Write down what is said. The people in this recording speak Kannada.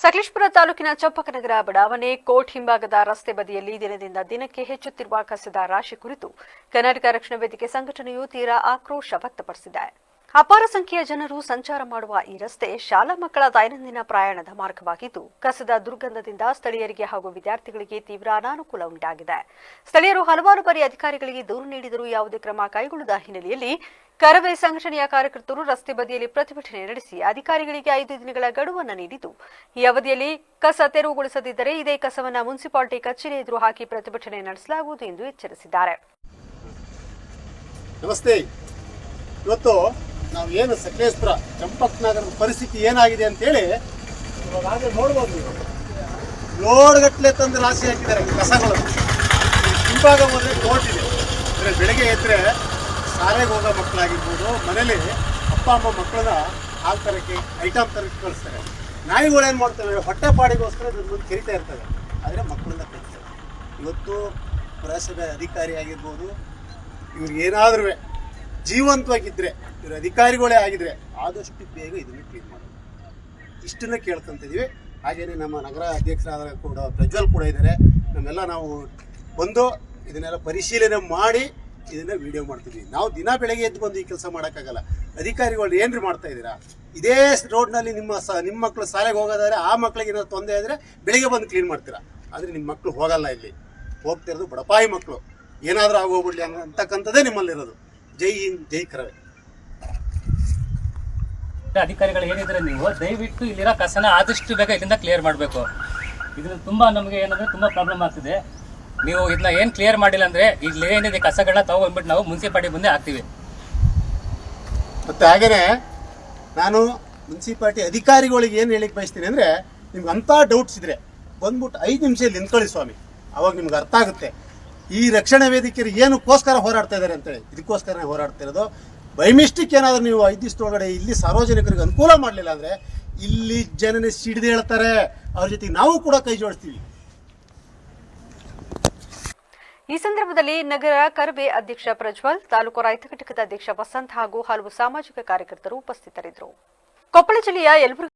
ಸಕಲೇಶಪುರ ತಾಲೂಕಿನ ಚಂಪಕನಗರ ಬಡಾವಣೆ ಕೋಟ್ ಹಿಂಭಾಗದ ರಸ್ತೆ ಬದಿಯಲ್ಲಿ ದಿನದಿಂದ ದಿನಕ್ಕೆ ಹೆಚ್ಚುತ್ತಿರುವ ಕಸದ ರಾಶಿ ಕುರಿತು ಕರ್ನಾಟಕ ರಕ್ಷಣಾ ವೇದಿಕೆ ಸಂಘಟನೆಯು ತೀರಾ ಆಕ್ರೋಶ ವ್ಯಕ್ತಪಡಿಸಿದೆ. ಅಪಾರ ಸಂಖ್ಯೆಯ ಜನರು ಸಂಚಾರ ಮಾಡುವ ಈ ರಸ್ತೆ ಶಾಲಾ ಮಕ್ಕಳ ದೈನಂದಿನ ಪ್ರಯಾಣದ ಮಾರ್ಗವಾಗಿದ್ದು, ಕಸದ ದುರ್ಗಂಧದಿಂದ ಸ್ಥಳೀಯರಿಗೆ ಹಾಗೂ ವಿದ್ಯಾರ್ಥಿಗಳಿಗೆ ತೀವ್ರ ಅನಾನುಕೂಲ ಉಂಟಾಗಿದೆ. ಸ್ಥಳೀಯರು ಹಲವಾರು ಬಾರಿ ಅಧಿಕಾರಿಗಳಿಗೆ ದೂರು ನೀಡಿದರೂ ಯಾವುದೇ ಕ್ರಮ ಕೈಗೊಳ್ಳದ ಹಿನ್ನೆಲೆಯಲ್ಲಿ ಕರವೇ ಸಂಘಟನೆಯ ಕಾರ್ಯಕರ್ತರು ರಸ್ತೆ ಬದಿಯಲ್ಲಿ ಪ್ರತಿಭಟನೆ ನಡೆಸಿ ಅಧಿಕಾರಿಗಳಿಗೆ 5 ದಿನಗಳ ಗಡುವನ್ನು ನೀಡಿದ್ದು, ಈ ಅವಧಿಯಲ್ಲಿ ಕಸ ತೆರವುಗೊಳಿಸದಿದ್ದರೆ ಇದೇ ಕಸವನ್ನು ಮುನ್ಸಿಪಾಲಿಟಿ ಕಚೇರಿ ಎದುರು ಹಾಕಿ ಪ್ರತಿಭಟನೆ ನಡೆಸಲಾಗುವುದು ಎಂದು ಎಚ್ಚರಿಸಿದ್ದಾರೆ. ನಮಸ್ತೆ. ಇವತ್ತು ನಾವು ಏನು ಸಕಲೇಶಪುರ ಚಂಪಕನಗರದ ಪರಿಸ್ಥಿತಿ ಏನಾಗಿದೆ ಅಂತೇಳಿ ಇವಾಗ ನೋಡ್ಬೋದು. ಲೋಡ್ಗಟ್ಟಲೆ ತಂದು ರಾಶಿ ಹಾಕಿದ್ದಾರೆ ಕಸಗಳು. ಹಿಂಭಾಗ ಹೋದ್ರೆ ಕೋರ್ಟ್ ಇದೆ. ಅಂದರೆ ಬೆಳಗ್ಗೆ ಎದ್ದರೆ ಶಾಲೆಗೆ ಹೋಗೋ ಮಕ್ಕಳಾಗಿರ್ಬೋದು, ಮನೇಲಿ ಅಪ್ಪ ಅಮ್ಮ ಮಕ್ಕಳನ್ನ ಹಾಲು ತರಕ್ಕೆ ಐಟಮ್ ತರಕ್ಕೆ ಕಳಿಸ್ತಾರೆ. ನಾಯಿಗಳು ಏನು ಮಾಡ್ತವೆ, ಹೊಟ್ಟೆ ಪಾಡಿಗೋಸ್ಕರ ಮುಂದೆ ಕರಿತಾ ಇರ್ತವೆ, ಆದರೆ ಮಕ್ಕಳನ್ನ ಕಳಿಸ್ತಾರೆ. ಇವತ್ತು ಪುರಸಭೆ ಅಧಿಕಾರಿ ಆಗಿರ್ಬೋದು, ಇವ್ರಿಗೆ ಏನಾದ್ರೂ ಜೀವಂತವಾಗಿದ್ದರೆ, ಇವರು ಅಧಿಕಾರಿಗಳೇ ಆಗಿದ್ರೆ ಆದಷ್ಟು ಬೇಗ ಇದನ್ನು ಕ್ಲೀನ್ ಮಾಡೋದು, ಇಷ್ಟನ್ನ ಕೇಳ್ಕೊಂತಿದ್ದೀವಿ. ಹಾಗೆಯೇ ನಮ್ಮ ನಗರ ಅಧ್ಯಕ್ಷರಾದ ಕೂಡ ಪ್ರಜ್ವಲ್ ಕೂಡ ಇದ್ದಾರೆ. ನಮ್ಮೆಲ್ಲ ನಾವು ಬಂದು ಇದನ್ನೆಲ್ಲ ಪರಿಶೀಲನೆ ಮಾಡಿ ಇದನ್ನ ವಿಡಿಯೋ ಮಾಡ್ತಿದ್ವಿ. ನಾವು ದಿನ ಬೆಳಗ್ಗೆ ಎದ್ದು ಬಂದು ಈ ಕೆಲಸ ಮಾಡೋಕ್ಕಾಗಲ್ಲ. ಅಧಿಕಾರಿಗಳು ಏನ್ರಿ ಮಾಡ್ತಾ ಇದ್ದೀರಾ? ಇದೇ ರೋಡ್ನಲ್ಲಿ ನಿಮ್ಮ ಮಕ್ಕಳು ಶಾಲೆಗೆ ಹೋಗೋದಾದ್ರೆ ಆ ಮಕ್ಕಳಿಗೆ ಏನಾದ್ರು ತೊಂದರೆ ಆದರೆ ಬೆಳಿಗ್ಗೆ ಬಂದು ಕ್ಲೀನ್ ಮಾಡ್ತೀರಾ, ಆದರೆ ನಿಮ್ಮ ಮಕ್ಕಳು ಹೋಗಲ್ಲ. ಇಲ್ಲಿ ಹೋಗ್ತಿರೋದು ಬಡಪಾಯಿ ಮಕ್ಕಳು, ಏನಾದರೂ ಆಗೋಗ್ಬಿಡ್ಲಿ ಅಂತಕ್ಕಂಥದ್ದೇ ನಿಮ್ಮಲ್ಲಿರೋದು. ಜೈ ಹಿಂದ್, ಜೈ ಕರವೇ. ಅಧಿಕಾರಿಗಳು ಏನಿದ್ರೆ ನೀವು ದಯವಿಟ್ಟು ಇಲ್ಲಿರೋ ಕಸನ ಆದಷ್ಟು ಬೇಗ ಇಲ್ಲಿಂದ ಕ್ಲಿಯರ್ ಮಾಡಬೇಕು. ಇದನ್ನ ತುಂಬಾ ನಮಗೆ ಏನಂದ್ರೆ ತುಂಬಾ ಪ್ರಾಬ್ಲಮ್ ಆಗ್ತಿದೆ. ನೀವು ಇದನ್ನ ಏನು ಕ್ಲಿಯರ್ ಮಾಡಿಲ್ಲ ಅಂದ್ರೆ ಇಲ್ಲಿ ಏನಿದೆ ಕಸಗಳನ್ನ ತಗೊಂಡ್ಬಿಟ್ಟು ನಾವು ಮುನ್ಸಿಪಾಲಿಟಿ ಮುಂದೆ ಹಾಕ್ತೀವಿ. ಮತ್ತೆ ಹಾಗೇನೆ ನಾನು ಮುನ್ಸಿಪಾಲಿಟಿ ಅಧಿಕಾರಿಗಳಿಗೆ ಏನು ಹೇಳಿಕ್ ಬಯಸ್ತೀನಿ ಅಂದ್ರೆ, ನಿಮ್ಗೆ ಅಂಥ ಡೌಟ್ಸ್ ಇದ್ರೆ ಬಂದ್ಬಿಟ್ಟು 5 ನಿಮಿಷ ಇಲ್ಲಿ ನಿಂತ್ಕೊಳ್ಳಿ ಸ್ವಾಮಿ, ಅವಾಗ ನಿಮ್ಗೆ ಅರ್ಥ ಆಗುತ್ತೆ ಈ ರಕ್ಷಣಾ ವೇದಿಕೆಯರು ಏನಕ್ಕೋಸ್ಕರ ಹೋರಾಡ್ತಾ ಇದ್ದಾರೆ ಅಂತೇಳಿ. ಇದಕ್ಕೋಸ್ಕರನೇ ಹೋರಾಡ್ತಾ ಇರೋದು. ಬೈ ಮಿಸ್ಟೇಕ್ ಏನಾದರೂ ನೀವು 5 ದಿವಸದೊಳಗಡೆ ಇಲ್ಲಿ ಸಾರ್ವಜನಿಕರಿಗೆ ಅನುಕೂಲ ಮಾಡಲಿಲ್ಲ ಅಂದರೆ ಇಲ್ಲಿ ಜನನೇ ಸಿಡಿದು ಹೇಳ್ತಾರೆ. ಅವ್ರ ಜೊತೆಗೆ ನಾವು ಕೂಡ ಕೈ ಜೋಡಿಸ್ತೀವಿ. ಈ ಸಂದರ್ಭದಲ್ಲಿ ನಗರ ಕರವೇ ಅಧ್ಯಕ್ಷ ಪ್ರಜ್ವಲ್, ತಾಲೂಕು ರೈತ ಘಟಕದ ಅಧ್ಯಕ್ಷ ವಸಂತ್ ಹಾಗೂ ಹಲವು ಸಾಮಾಜಿಕ ಕಾರ್ಯಕರ್ತರು ಉಪಸ್ಥಿತರಿದ್ದರು. ಕೊಪ್ಪಳ ಜಿಲ್ಲೆಯ ಯಲಬುರ್ಗಿ